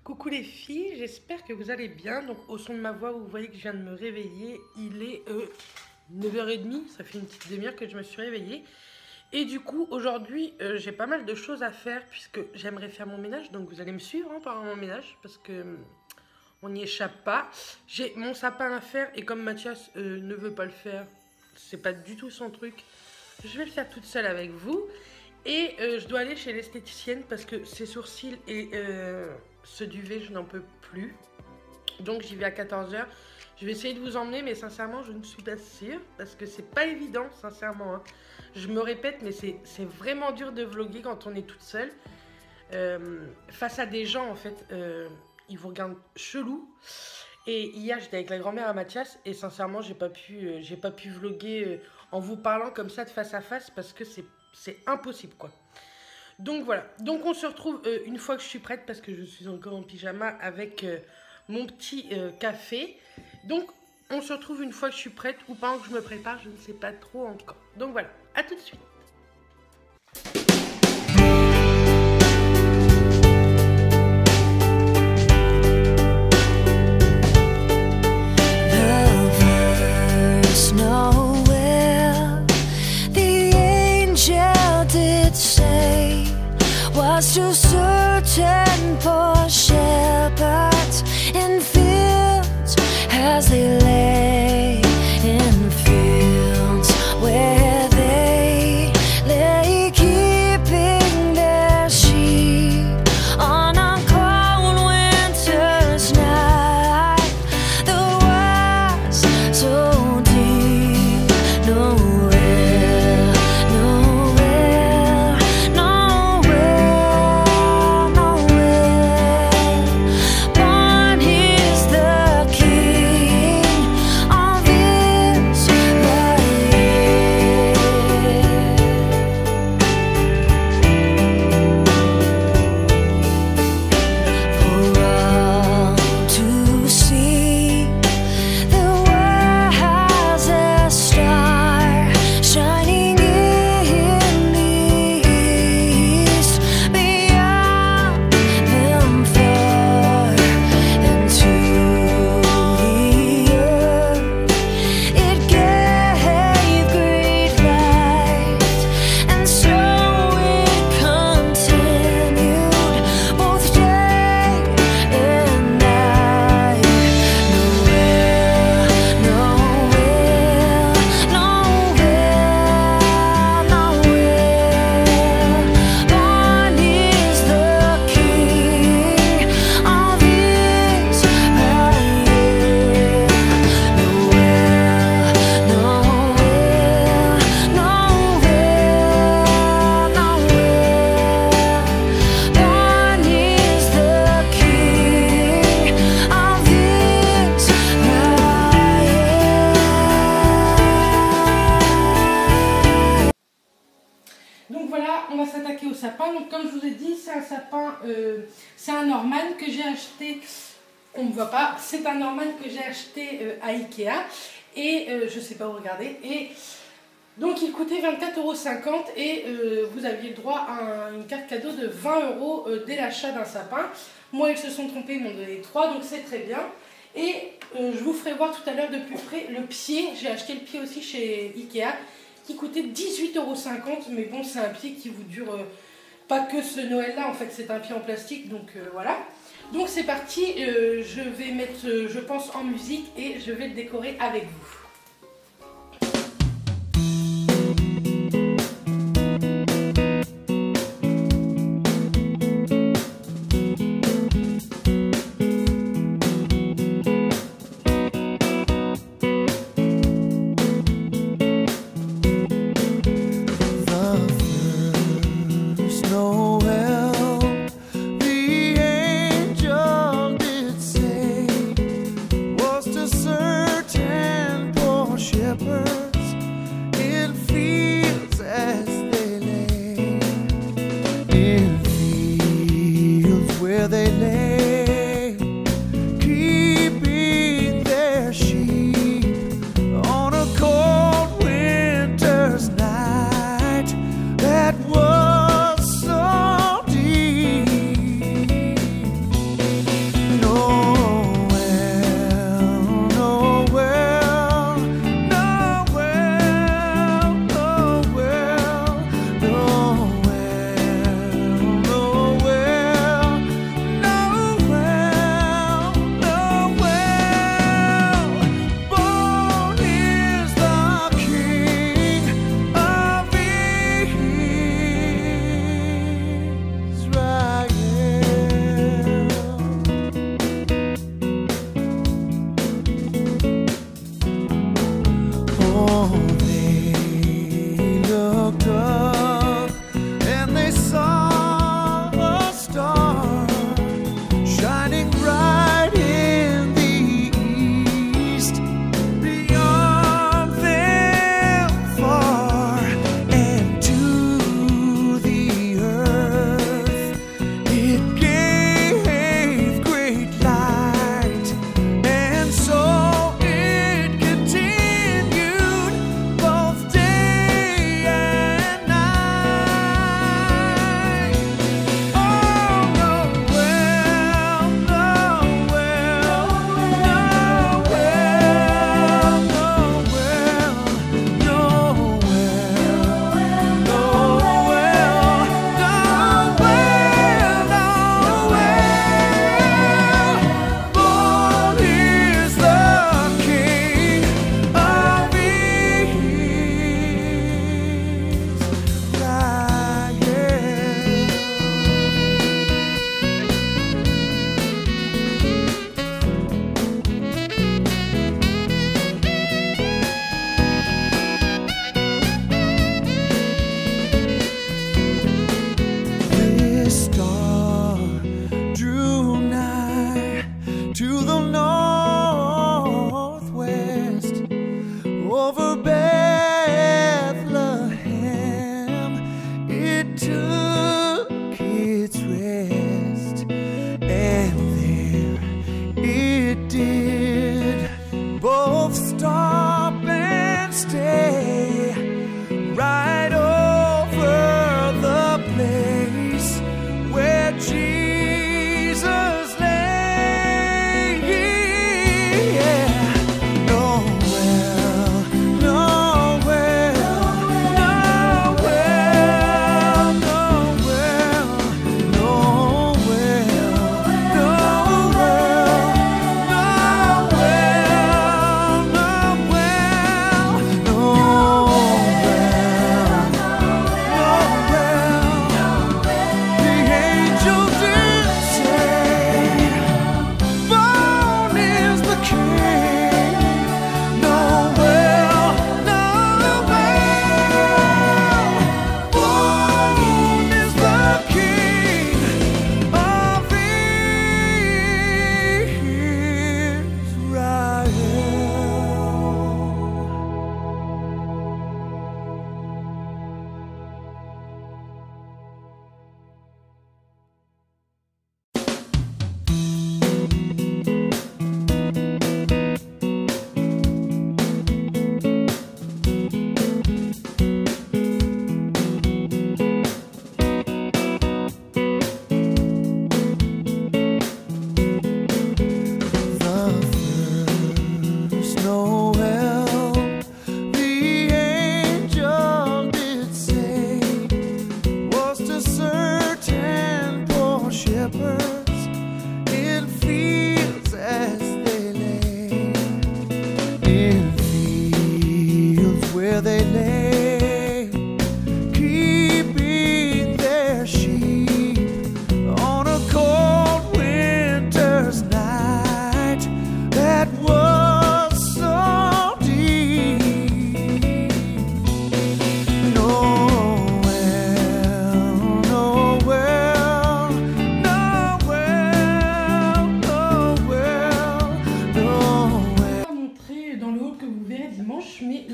Coucou les filles, j'espère que vous allez bien. Donc au son de ma voix, vous voyez que je viens de me réveiller. Il est 9h30, ça fait une petite demi-heure que je me suis réveillée. Et du coup, aujourd'hui, j'ai pas mal de choses à faire puisque j'aimerais faire mon ménage. Donc vous allez me suivre pendant mon ménage parce que on n'y échappe pas. J'ai mon sapin à faire et comme Mathias ne veut pas le faire, c'est pas du tout son truc, je vais le faire toute seule avec vous. Et je dois aller chez l'esthéticienne parce que ses sourcils et ce duvet, je n'en peux plus. Donc j'y vais à 14h. Je vais essayer de vous emmener, mais sincèrement, je ne suis pas sûre parce que c'est pas évident, sincèrement. Hein. Je me répète, mais c'est vraiment dur de vlogger quand on est toute seule. Face à des gens, en fait, ils vous regardent chelou. Et hier, j'étais avec la grand-mère à Mathias et sincèrement, j'ai pas pu vlogger en vous parlant comme ça de face à face parce que c'est impossible, quoi. Donc voilà, donc on se retrouve une fois que je suis prête parce que je suis encore en pyjama avec mon petit café. Donc on se retrouve une fois que je suis prête ou pendant que je me prépare, je ne sais pas trop encore. Donc voilà, à tout de suite. Was to certain poor shepherds in fields as they lay in fields where they lay keeping their sheep on a cold winter's night. The was so deep, nowhere, nowhere, nowhere. Born is the King of Israel. For all to see, there was a star shining in the east, beyond them far into the earth. It gave great light, and so it continued both day and night. Nowhere, nowhere, nowhere, nowhere. Born is the King of Israel. Nowhere, nowhere, nowhere, nowhere. Born is the King of Israel. Donc voilà, on va s'attaquer au sapin. Donc comme je vous ai dit, c'est un sapin, c'est un Norman que j'ai acheté, on ne me voit pas, c'est un Norman que j'ai acheté à Ikea. Et je sais pas où regarder. Et donc il coûtait 24,50 € et vous aviez le droit à une carte cadeau de 20 € dès l'achat d'un sapin. Moi ils se sont trompés, ils m'ont donné 3, donc c'est très bien. Et je vous ferai voir tout à l'heure de plus près le pied. J'ai acheté le pied aussi chez Ikea qui coûtait 18,50 €. Mais bon, c'est un pied qui vous dure pas que ce Noël là, en fait c'est un pied en plastique, donc voilà. Donc c'est parti, je vais mettre, je pense, en musique et je vais le décorer avec vous. Was to certain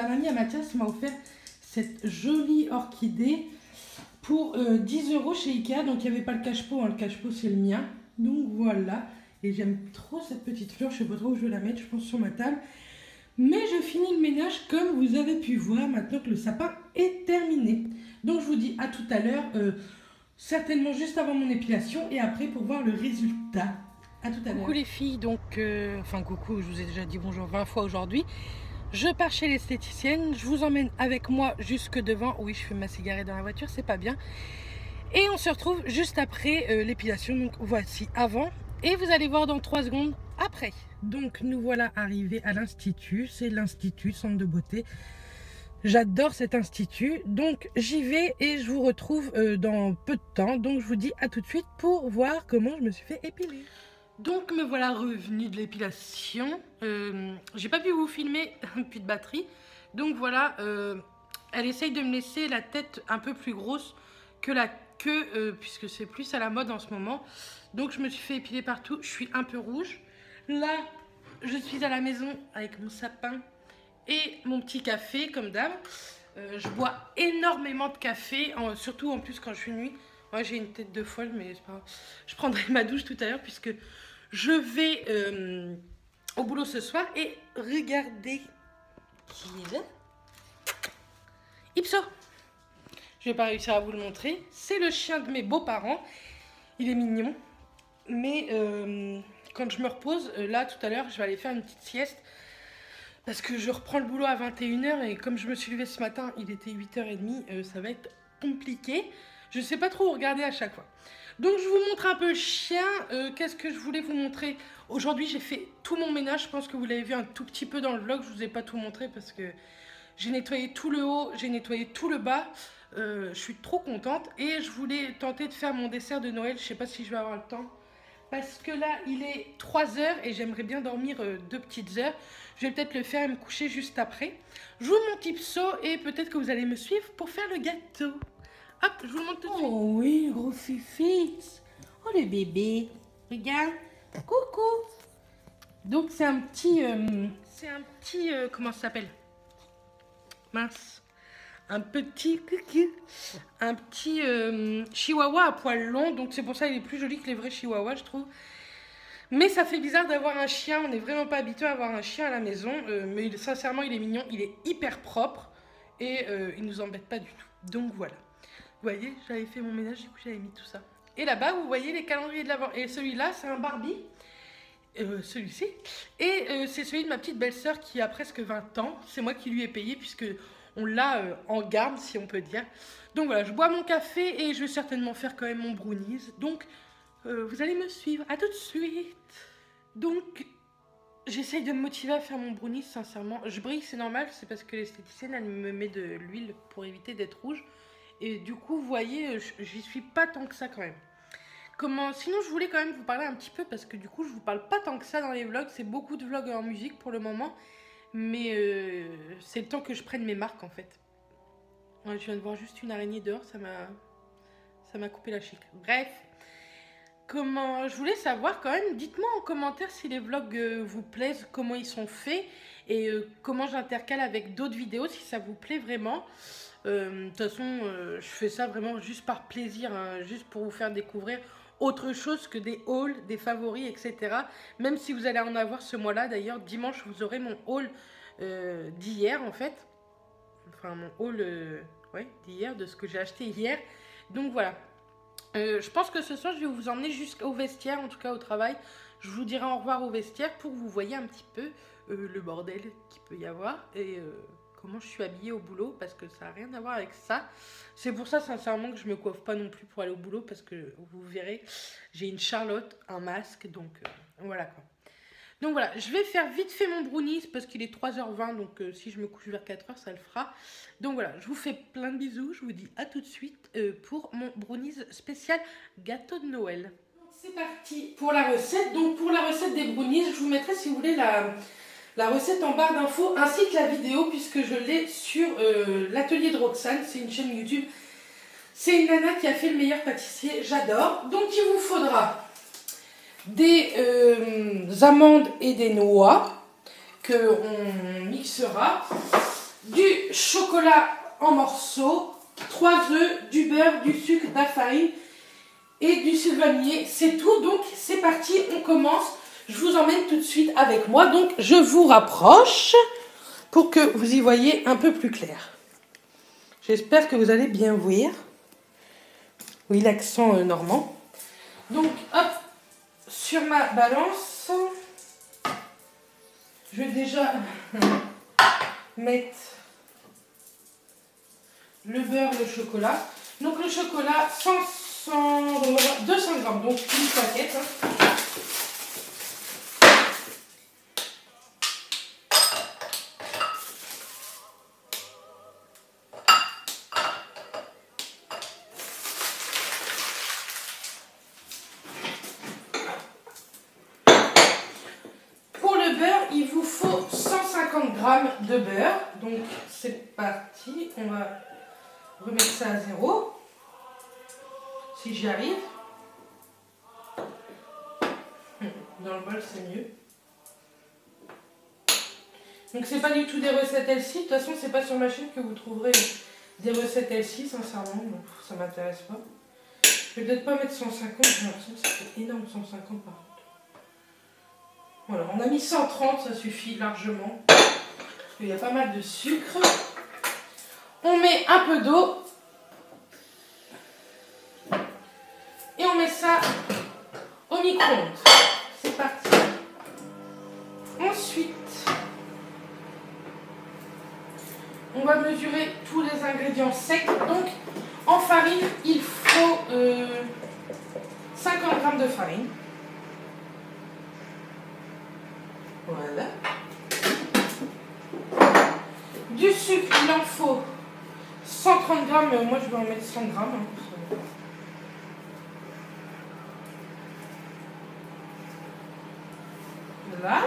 la mamie à Mathias m'a offert cette jolie orchidée pour 10 € chez Ikea. Donc il n'y avait pas le cache-pot, hein. Le cache-pot c'est le mien. Donc voilà. Et j'aime trop cette petite fleur, je sais pas trop où je vais la mettre, je pense sur ma table. Mais je finis le ménage comme vous avez pu voir maintenant que le sapin est terminé. Donc je vous dis à tout à l'heure, certainement juste avant mon épilation et après pour voir le résultat. À tout à l'heure. Coucou les filles, donc, enfin coucou, je vous ai déjà dit bonjour 20 fois aujourd'hui. Je pars chez l'esthéticienne, je vous emmène avec moi jusque devant. Oui, je fume ma cigarette dans la voiture, c'est pas bien. Et on se retrouve juste après l'épilation, donc voici avant. Et vous allez voir dans 3 secondes après. Donc nous voilà arrivés à l'institut, c'est l'institut Centre de beauté. J'adore cet institut, donc j'y vais et je vous retrouve dans peu de temps. Donc je vous dis à tout de suite pour voir comment je me suis fait épiler. Donc me voilà revenue de l'épilation. J'ai pas pu vous filmer, plus de batterie. Donc voilà, elle essaye de me laisser la tête un peu plus grosse que la queue, puisque c'est plus à la mode en ce moment. Donc je me suis fait épiler partout, je suis un peu rouge. Là, je suis à la maison avec mon sapin et mon petit café, comme d'hab. Je bois énormément de café, surtout en plus quand je suis nuit. Moi, j'ai une tête de folle, mais c'est pas grave. Je prendrai ma douche tout à l'heure puisque je vais au boulot ce soir. Et regardez qui est là. Ipso. Je vais pas réussir à vous le montrer. C'est le chien de mes beaux-parents. Il est mignon. Mais quand je me repose, là tout à l'heure, je vais aller faire une petite sieste. Parce que je reprends le boulot à 21 h. Et comme je me suis levée ce matin, il était 8 h 30. Ça va être compliqué. Je ne sais pas trop où regarder à chaque fois. Donc je vous montre un peu le chien. Qu'est-ce que je voulais vous montrer? Aujourd'hui j'ai fait tout mon ménage. Je pense que vous l'avez vu un tout petit peu dans le vlog. Je ne vous ai pas tout montré parce que j'ai nettoyé tout le haut, j'ai nettoyé tout le bas. Je suis trop contente. Et je voulais tenter de faire mon dessert de Noël. Je ne sais pas si je vais avoir le temps. Parce que là il est 3 h et j'aimerais bien dormir 2 petites heures. Je vais peut-être le faire et me coucher juste après. Je vous montre Ipso et peut-être que vous allez me suivre pour faire le gâteau. Hop, je vous le montre tout de suite. Oh oui, gros fifix. Oh le bébé. Regarde. Coucou. Donc c'est un petit... comment ça s'appelle? Mince. Un petit coucou. Un petit chihuahua à poils longs. Donc c'est pour ça qu'il est plus joli que les vrais chihuahuas, je trouve. Mais ça fait bizarre d'avoir un chien. On n'est vraiment pas habitué à avoir un chien à la maison. Mais sincèrement, il est mignon. Il est hyper propre. Et il nous embête pas du tout. Donc voilà. Vous voyez, j'avais fait mon ménage, du coup j'avais mis tout ça. Et là-bas, vous voyez les calendriers de l'Avent. Et celui-là, c'est un Barbie. Celui-ci. Et c'est celui de ma petite belle-sœur qui a presque 20 ans. C'est moi qui lui ai payé puisque on l'a en garde, si on peut dire. Donc voilà, je bois mon café et je vais certainement faire quand même mon brownies. Donc, vous allez me suivre. À tout de suite. Donc, j'essaye de me motiver à faire mon brownies, sincèrement. Je brille, c'est normal. C'est parce que l'esthéticienne, elle me met de l'huile pour éviter d'être rouge. Et du coup, vous voyez, j'y suis pas tant que ça quand même. Sinon, je voulais quand même vous parler un petit peu parce que du coup, je vous parle pas tant que ça dans les vlogs. C'est beaucoup de vlogs en musique pour le moment. Mais c'est le temps que je prenne mes marques en fait. Ouais, je viens de voir juste une araignée dehors, ça m'a coupé la chic. Bref, je voulais savoir quand même, dites-moi en commentaire si les vlogs vous plaisent, comment ils sont faits. Et comment j'intercale avec d'autres vidéos si ça vous plaît vraiment. De toute façon, je fais ça vraiment juste par plaisir, hein, juste pour vous faire découvrir autre chose que des hauls, des favoris, etc. Même si vous allez en avoir ce mois-là, d'ailleurs, dimanche, vous aurez mon haul d'hier, en fait. Enfin, mon haul ouais, d'hier, de ce que j'ai acheté hier. Donc, voilà. Je pense que ce soir, je vais vous emmener jusqu'au vestiaire, en tout cas au travail. Je vous dirai au revoir au vestiaire pour que vous voyez un petit peu le bordel qu'il peut y avoir. Et... comment je suis habillée au boulot parce que ça n'a rien à voir avec ça. C'est pour ça sincèrement que je me coiffe pas non plus pour aller au boulot parce que vous verrez, j'ai une charlotte, un masque, donc voilà quoi. Donc voilà, je vais faire vite fait mon brownies parce qu'il est 3 h 20, donc si je me couche vers 4 h, ça le fera. Donc voilà, je vous fais plein de bisous, je vous dis à tout de suite pour mon brownies spécial gâteau de Noël. C'est parti pour la recette. Donc pour la recette des brownies, je vous mettrai si vous voulez la recette en barre d'infos ainsi que la vidéo puisque je l'ai sur l'atelier de Roxane, c'est une chaîne YouTube. C'est une nana qui a fait le meilleur pâtissier, j'adore. Donc il vous faudra des amandes et des noix que on mixera. du chocolat en morceaux, 3 œufs, du beurre, du sucre, de la farine et du sucre vanillé. C'est tout, donc c'est parti, on commence. Je vous emmène tout de suite avec moi, donc je vous rapproche pour que vous y voyez un peu plus clair. J'espère que vous allez bien voir. Oui, l'accent normand. Donc, hop, sur ma balance, je vais déjà mettre le beurre, le chocolat. Donc le chocolat, 200 grammes, donc une paquette. Pour le beurre, il vous faut 150 grammes de beurre. Donc c'est parti, on va remettre ça à 0. Si j'y arrive. Dans le bol, c'est mieux. Donc c'est pas du tout des recettes Elsie. De toute façon, c'est pas sur ma chaîne que vous trouverez des recettes Elsie, sincèrement. Donc ça m'intéresse pas. Je vais peut-être pas mettre 150, j'ai l'impression que c'est énorme 150 par contre. Voilà, on a mis 130, ça suffit largement. Parce qu'il y a pas mal de sucre. On met un peu d'eau. Et on met ça au micro-ondes. C'est parti. Ensuite, on va mesurer tous les ingrédients secs. Donc, en farine, il faut 50 grammes de farine. Voilà. Du sucre, il en faut 130 grammes. Moi, je vais en mettre 100 grammes. Voilà.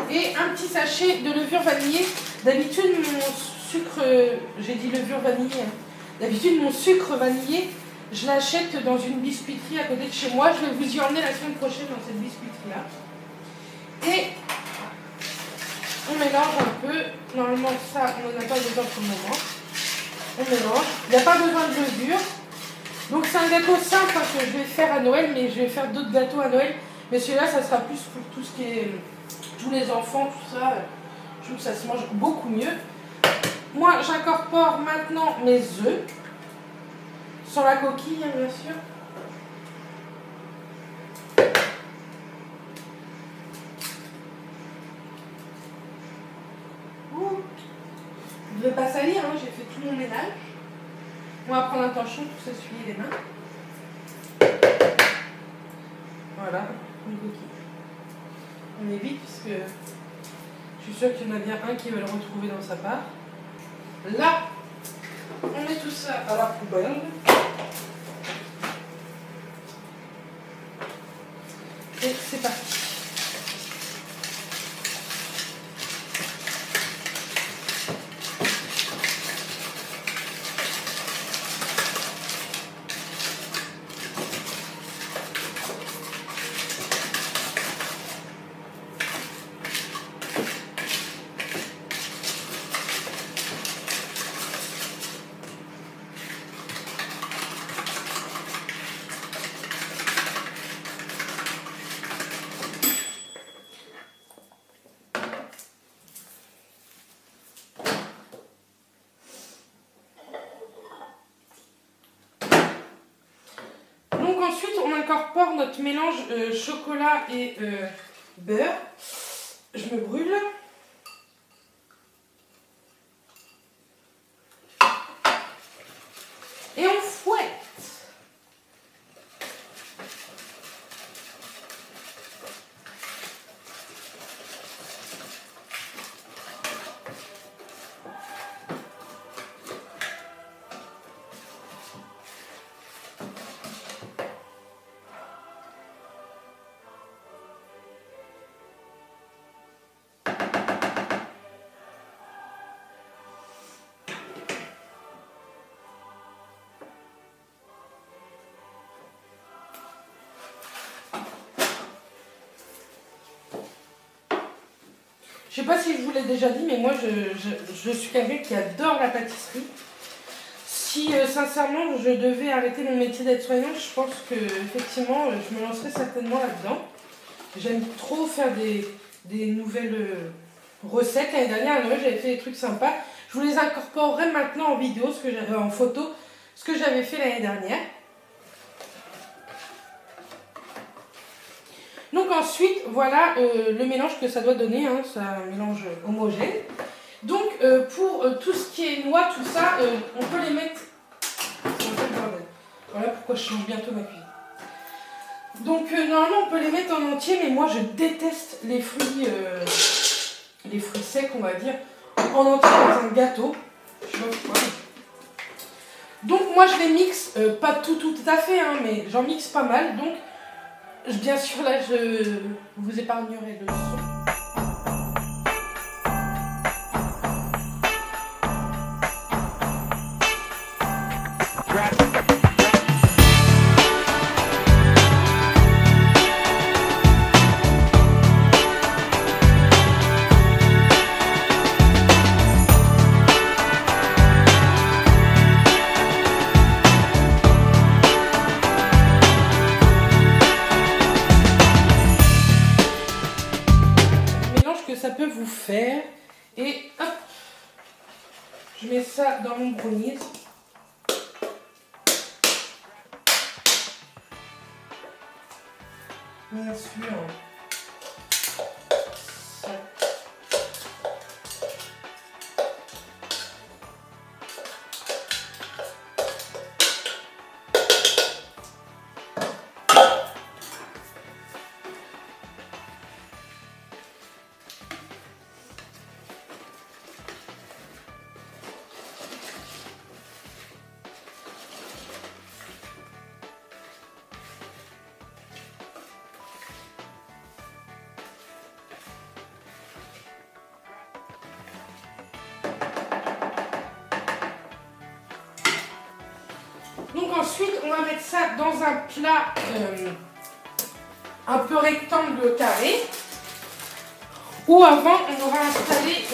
Et un petit sachet de levure vanillée. D'habitude, mon sucre, j'ai dit levure vanillée. D'habitude, mon sucre vanillé, je l'achète dans une biscuiterie à côté de chez moi. Je vais vous y emmener la semaine prochaine dans cette biscuiterie-là. Et on mélange un peu. Normalement, ça, on n'en a pas besoin pour le moment. On mélange. Il n'y a pas besoin de levure. Donc, c'est un gâteau simple hein, que je vais faire à Noël, mais je vais faire d'autres gâteaux à Noël. Mais celui-là, ça sera plus pour tout ce qui est tous les enfants, tout ça. Je trouve que ça se mange beaucoup mieux. Moi, j'incorpore maintenant mes œufs. Sans la coquille, hein, bien sûr. Ouh. Vous ne devez pas salir, hein, j'ai fait tout mon ménage. On va prendre attention pour s'essuyer les mains. Voilà, une coquille. On évite puisque je suis sûre qu'il y en a bien un qui va le retrouver dans sa part. Là, on met tout ça à la poubelle. Et c'est parti. Ensuite, on incorpore notre mélange chocolat et beurre. Je me brûle. Et on fouette. Je sais pas si je vous l'ai déjà dit, mais moi je suis quelqu'un qui adore la pâtisserie. Si sincèrement je devais arrêter mon métier d'aide-soignante, je pense que effectivement je me lancerais certainement là-dedans. J'aime trop faire des nouvelles recettes. L'année dernière, à Noël, j'avais fait des trucs sympas. Je vous les incorporerai maintenant en vidéo, en photo, ce que j'avais fait l'année dernière. Donc ensuite, voilà le mélange que ça doit donner, hein, c'est un mélange homogène. Donc pour tout ce qui est noix, tout ça, on peut les mettre... Voilà pourquoi je change bientôt ma cuisine. Donc normalement on peut les mettre en entier, mais moi je déteste les fruits secs, on va dire, en entier dans un gâteau. Je sais pas pourquoi. Donc moi je les mixe, pas tout à fait, hein, mais j'en mixe pas mal. Donc bien sûr là je vous épargnerai le son. Ça peut vous faire et hop, je mets ça dans mon brownies. Bien sûr, ça. Donc ensuite, on va mettre ça dans un plat un peu rectangle carré, où avant on aura installé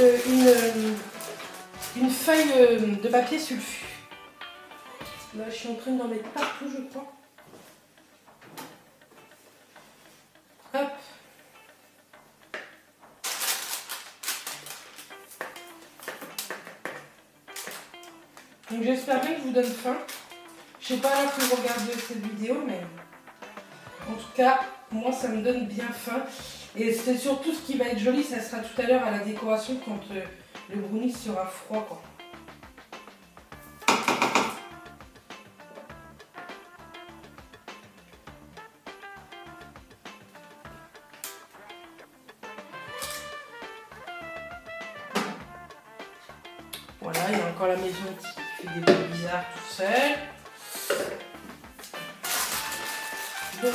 une feuille de papier sulfu. Là, je suis en train d'en mettre partout, je crois. Hop. Donc j'espère bien que je vous donne faim. Je sais pas là que vous regardez cette vidéo, mais en tout cas, moi ça me donne bien faim. Et c'est surtout ce qui va être joli, ça sera tout à l'heure à la décoration quand le brownie sera froid, quoi. Voilà, il y a encore la maison qui fait des bruits bizarres tout seul. Donc,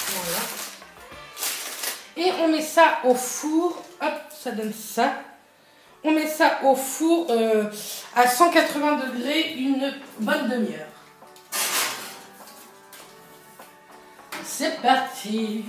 voilà. Et on met ça au four. Hop, ça donne ça. On met ça au four à 180 degrés une bonne demi-heure. C'est parti.